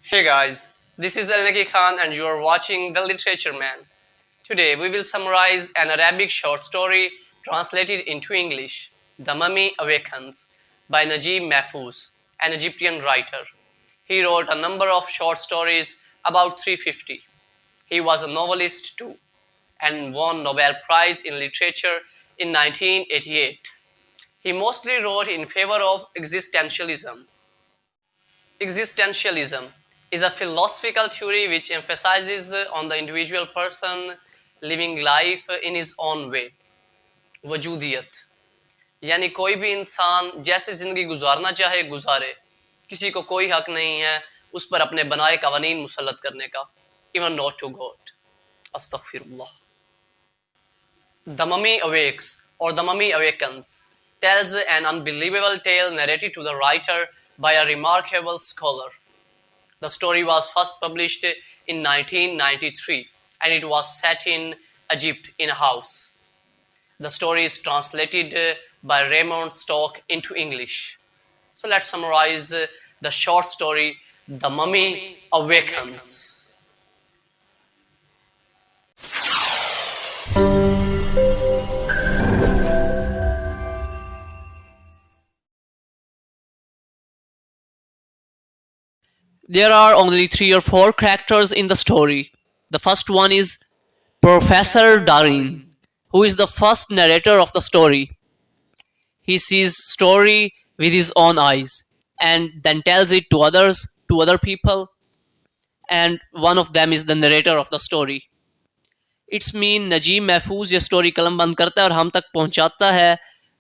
Hey guys, this is Al Naki Khan and you are watching The Literature Man. Today we will summarize an Arabic short story translated into English, The Mummy Awakens, by Najib Mahfouz, an Egyptian writer. He wrote a number of short stories, about 350. He was a novelist too and won Nobel Prize in Literature in 1988. He mostly wrote in favor of existentialism. Existentialism is a philosophical theory which emphasizes on the individual person living life in his own way. وجودیت یعنی کوئی بھی انسان جیسے زندگی گزارنا چاہے گزارے، کسی کو کوئی حق نہیں ہے اس پر اپنے بنائے قوانین مسلط کرنے کا، even not to God. استغفر اللہ. The Mummy Awakes or The Mummy Awakens tells an unbelievable tale narrated to the writer by a remarkable scholar. The story was first published in 1993 and it was set in Egypt in a house. The story is translated by Raymond Stock into English. So let's summarize the short story, The Mummy Awakens. There are only 3 or 4 characters in the story. The first one is Professor Darin, who is the first narrator of the story. He sees story with his own eyes and then tells it to others, to other people, and one of them is the narrator of the story. It's mean نجیب محفوظ یہ story قلم بند کرتا ہے اور ہم تک پہنچاتا ہے.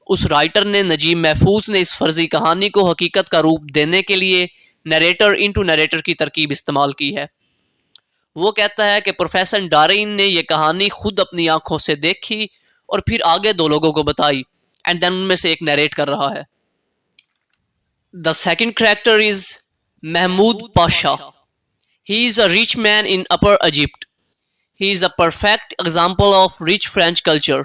اس رائٹر نے نجیب محفوظ نے اس فرضی کہانی کو حقیقت کا روپ دینے کے لیے نریٹر انٹو نریٹر کی ترکیب استعمال کی ہے. وہ کہتا ہے کہ پروفیسر ڈارین نے یہ کہانی خود اپنی آنکھوں سے دیکھی اور پھر آگے 2 لوگوں کو بتائی اینڈ دین ان میں سے ایک نیریٹ کر رہا ہے. The second character is Mahmoud Pasha. He is a rich man in upper Egypt. He is a perfect example of rich French culture.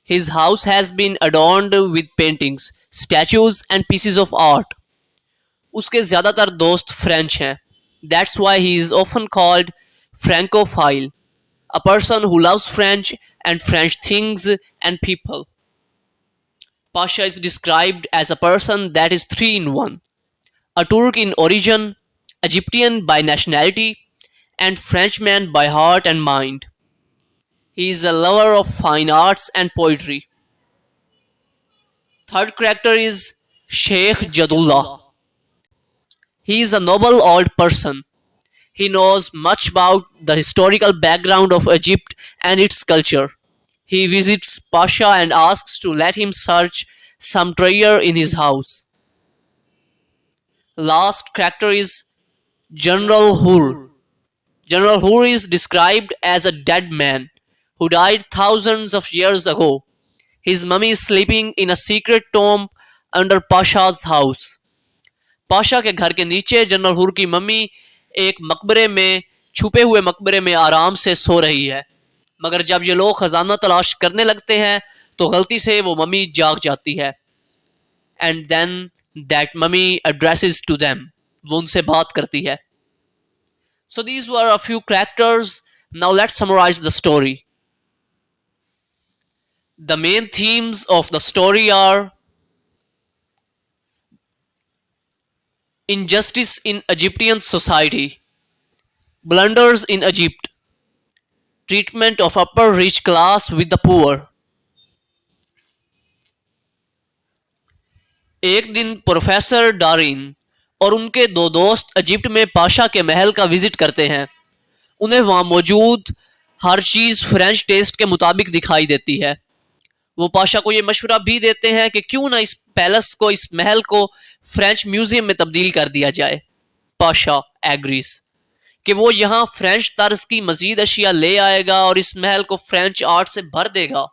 His house has been adorned with paintings, statues and pieces of art. اس کے زیادہ تر دوست French ہیں. That's why he is often called Francophile, a person who loves French and French things and people. Pasha is described as a person that is 3 in 1. A Turk in origin, Egyptian by nationality, and Frenchman by heart and mind. He is a lover of fine arts and poetry. Third character is Sheikh Jadullah. He is a noble old person. He knows much about the historical background of Egypt and its culture. He visits Pasha and asks to let him search some treasure in his house. Last character is General Hur. General Hur is described as a dead man who died thousands of years ago. His mummy is sleeping in a secret tomb under Pasha's house. Pasha کے گھر کے نیچے general ہور کی mummy ایک مقبرے میں چھپے ہوئے مقبرے میں آرام سے سو رہی ہے، مگر جب یہ لوگ خزانہ تلاش کرنے لگتے ہیں تو غلطی سے وہ ممی جاگ جاتی ہے. And then that mummy addresses to them. وہ ان سے بات کرتی ہے. So these were a few characters. Now let's summarize the story. The main themes of the story are injustice in Egyptian society, blunders in Egypt, treatment of upper rich class with the poor. ایک دن professor ڈارین اور ان کے 2 دوست Egypt میں پاشا کے محل کا visit کرتے ہیں. انہیں وہاں موجود ہر چیز فرینچ ٹیسٹ کے مطابق دکھائی دیتی ہے. وہ پاشا کو یہ مشورہ بھی دیتے ہیں کہ کیوں نہ اس پیلس کو، اس محل کو فرینچ میوزیم میں تبدیل کر دیا جائے. پاشا ایگریز کہ وہ یہاں فرینچ طرز کی مزید اشیاء لے آئے گا اور اس محل کو فرینچ آرٹ سے بھر دے گا،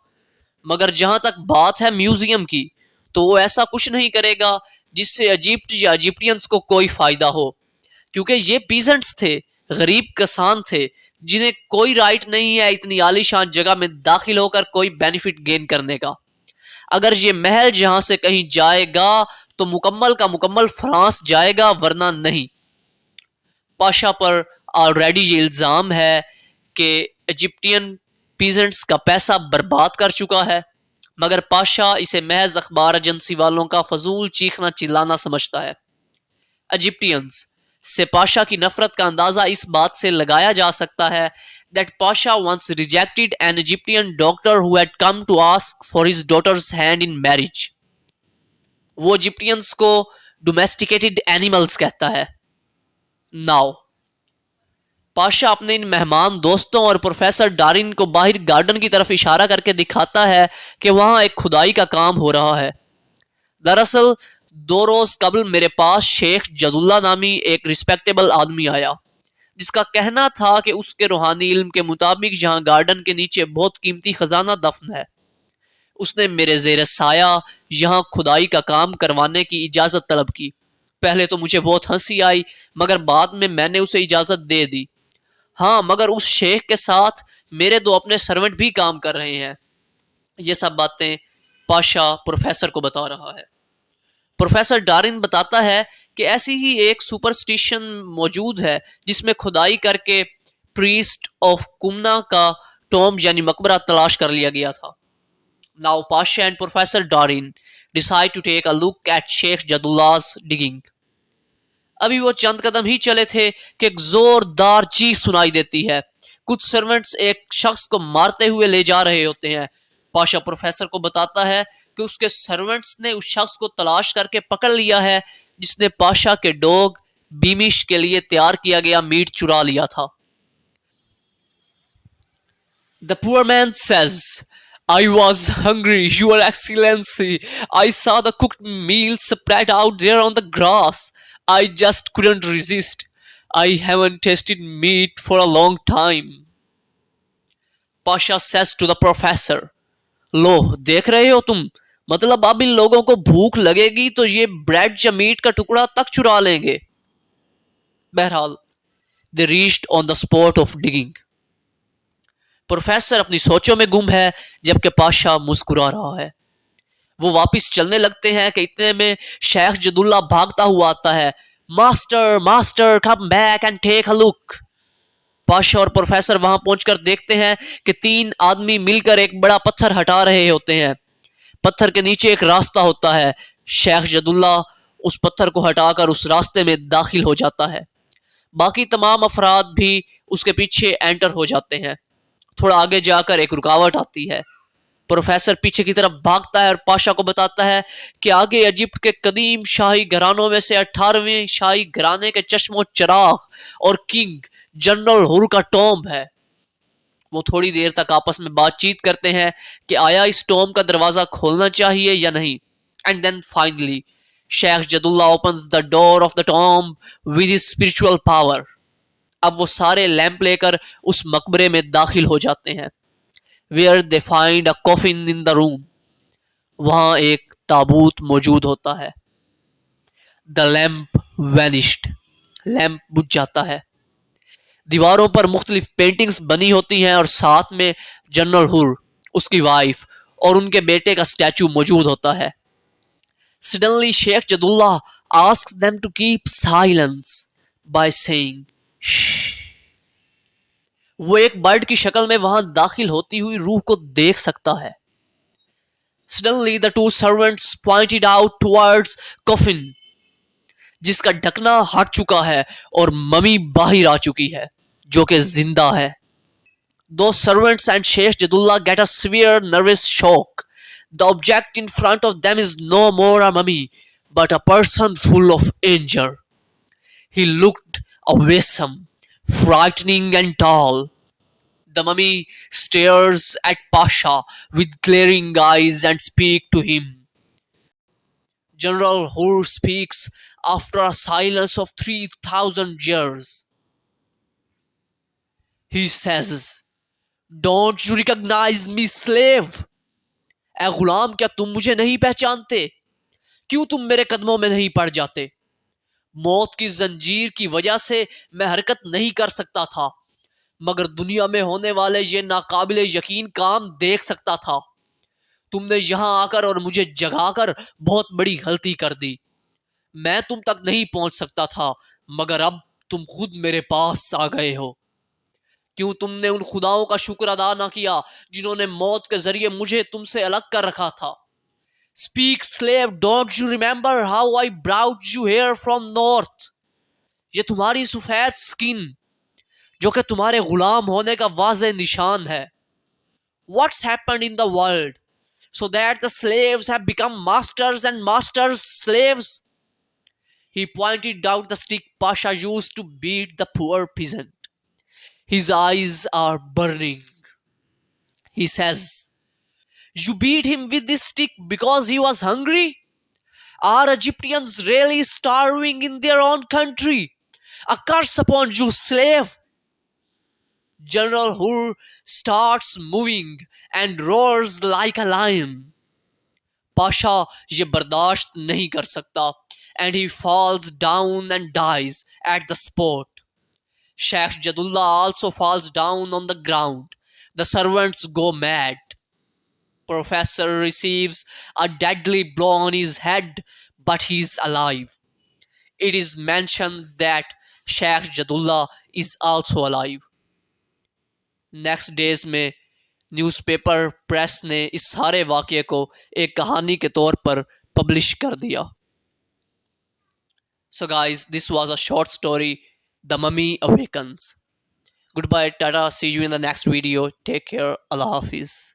مگر جہاں تک بات ہے میوزیم کی تو وہ ایسا کچھ نہیں کرے گا جس سے ایجپٹ یا ایجپٹینز کو کوئی فائدہ ہو، کیونکہ یہ پیزنٹس تھے، غریب کسان تھے جنہیں کوئی رائٹ نہیں ہے اتنی عالی شان جگہ میں داخل ہو کر کوئی بینیفٹ گین کرنے کا. اگر یہ محل جہاں سے کہیں جائے گا تو مکمل کا مکمل فرانس جائے گا، ورنہ نہیں. پاشا پر آلریڈی یہ الزام ہے کہ ایجپٹین پیزنٹس کا پیسہ برباد کر چکا ہے، مگر پاشا اسے محض اخبار ایجنسی والوں کا فضول چیخنا چلانا سمجھتا ہے۔ ایجپٹینز سے پاشا کی نفرت کا اندازہ اس بات سے لگایا جا سکتا ہے that Pasha once rejected an Egyptian doctor who had come to ask for his daughter's hand in marriage۔ وہ ایجپٹینز کو ڈومیسٹیکیٹڈ اینیملز کہتا ہے۔ ناؤ پاشا اپنے ان مہمان دوستوں اور پروفیسر ڈارن کو باہر گارڈن کی طرف اشارہ کر کے دکھاتا ہے کہ وہاں ایک کھدائی کا کام ہو رہا ہے۔ دراصل 2 روز قبل میرے پاس شیخ جد اللہ نامی ایک رسپیکٹیبل آدمی آیا، جس کا کہنا تھا کہ اس کے روحانی علم کے مطابق جہاں گارڈن کے نیچے بہت قیمتی خزانہ دفن ہے، اس نے میرے زیر سایہ یہاں کھدائی کا کام کروانے کی اجازت طلب کی۔ پہلے تو مجھے بہت ہنسی آئی، مگر بعد میں نے اسے اجازت دے دی۔ ہاں، مگر اس شیخ کے ساتھ میرے 2 اپنے سرونٹ بھی کام کر رہے ہیں۔ یہ سب باتیں پاشا پروفیسر کو بتا رہا ہے۔ پروفیسر ڈارن بتاتا ہے کہ ایسی ہی ایک سپرسٹیشن موجود ہے جس میں کھدائی کر کے پریسٹ آف کمنا کا ٹوم یعنی مقبرہ تلاش کر لیا گیا تھا۔ Now Pasha and Professor Darin decide to take a look at Sheikh Jadullah's digging۔ ابھی وہ چند قدم ہی چلے تھے کہ ایک زوردار چیخ سنائی دیتی ہے۔ کچھ سرونٹس ایک شخص کو مارتے ہوئے لے جا رہے ہوتے ہیں۔ پاشا پروفیسر کو بتاتا ہے کہ اس کے سرونٹس نے اس شخص کو تلاش کر کے پکڑ لیا ہے جس نے پاشا کے ڈوگ بیمش کے لیے تیار کیا گیا میٹ چرا لیا تھا۔ The poor man says, I was hungry, Your Excellency. I saw the cooked meal spread out there on the grass. I just couldn't resist. I haven't tasted meat for a long time۔ Pasha says to the professor, لو دیکھ رہے ہو تم، مطلب اب ان لوگوں کو بھوک لگے گی تو یہ بریڈ یا میٹ کا ٹکڑا تک چرا لیں گے۔ بہرحال they reached on the spot of digging۔ Professor اپنی سوچوں میں گم ہے جبکہ پاشا مسکرا رہا ہے۔ وہ واپس چلنے لگتے ہیں کہ اتنے میں شیخ جد اللہ بھاگتا ہوا آتا ہے۔ Master master come back and take a look. Pasha اور پروفیسر وہاں پہنچ کر دیکھتے ہیں کہ 3 آدمی مل کر ایک بڑا پتھر ہٹا رہے ہوتے ہیں۔ پتھر کے نیچے ایک راستہ ہوتا ہے۔ شیخ جد اللہ اس پتھر کو ہٹا کر اس راستے میں داخل ہو جاتا ہے۔ باقی تمام افراد بھی اس کے پیچھے انٹر ہو جاتے ہیں۔ تھوڑا آگے جا کر ایک رکاوٹ آتی ہے۔ پروفیسر پیچھے کی طرف بھاگتا ہے اور پاشا کو بتاتا ہے کہ آگے ایجپٹ کے قدیم شاہی گھرانوں میں سے 18ویں شاہی گھرانے کے چشم و چراغ اور کنگ جنرل ہور کا ٹومب ہے۔ وہ تھوڑی دیر تک آپس میں بات چیت کرتے ہیں کہ آیا اس ٹومب کا دروازہ کھولنا چاہیے یا نہیں۔ اینڈ دین فائنلی شیخ جد اللہ opens the door of the tomb with his spiritual power۔ اب وہ سارے لیمپ لے کر اس مقبرے میں داخل ہو جاتے ہیں۔ where they find a coffin in the room۔ وہاں ایک تابوت موجود ہوتا ہے۔ the lamp vanished۔ لیمپ بجھ جاتا ہے۔ دیواروں پر مختلف پینٹنگز بنی ہوتی ہیں اور ساتھ میں جنرل ہور، اس کی وائف اور ان کے بیٹے کا سٹیچو موجود ہوتا ہے۔ Suddenly Sheikh Jadullah asks them to keep silence by saying shh۔ وہ ایک برڈ کی شکل میں وہاں داخل ہوتی ہوئی روح کو دیکھ سکتا ہے۔ Suddenly the 2 servants pointed out towards coffin، جس کا ڈھکنا ہٹ چکا ہے اور ممی باہر آ چکی ہے جو کہ زندہ ہے۔ Those servants and Sheikh Jadullah get a severe nervous shock۔ The object in front of them is no more a mummy, but a person full of anger۔ He looked awesome, frightening and tall۔ The mummy stares at Pasha with glaring eyes and speaks to him۔ General Hur speaks after a silence of 3000 years۔ He says, Don't you recognize me, slave؟ اے غلام، کیا تم مجھے نہیں پہچانتے؟ کیوں تم میرے قدموں میں نہیں پڑ جاتے؟ موت کی زنجیر کی وجہ سے میں حرکت نہیں کر سکتا تھا، مگر دنیا میں ہونے والے یہ ناقابل یقین کام دیکھ سکتا تھا۔ تم نے یہاں آ کر اور مجھے جگا کر بہت بڑی غلطی کر دی۔ میں تم تک نہیں پہنچ سکتا تھا، مگر اب تم خود میرے پاس آ گئے ہو. کیوں تم نے ان خداؤں کا شکر ادا نہ کیا جنہوں نے موت کے ذریعے مجھے تم سے الگ کر رکھا تھا. Speak slave, don't you remember how I brought you here from north? یہ تمہاری سفید سکن جو کہ تمہارے غلام ہونے کا واضح نشان ہے. What's happened in the world so that the slaves have become masters and masters slaves? He pointed out the stick Pasha used to beat the poor peasant. His eyes are burning. He says, you beat him with this stick because he was hungry? Are Egyptians really starving in their own country? A curse upon you, slave! General Hur starts moving and roars like a lion. Pasha یہ برداشت نہیں کر سکتا and he falls down and dies at the spot. Sheikh Jadullah also falls down on the ground. The servants go mad. Professor receives a deadly blow on his head, but he is alive. It is mentioned that Sheikh Jadullah is also alive. Next days میں newspaper press نے اس سارے واقعے کو ایک کہانی کے طور پر پبلش کر دیا. So guys, this was a short story, The Mummy Awakens. Goodbye, Tata, see you in the next video. Take care, Allah Hafiz.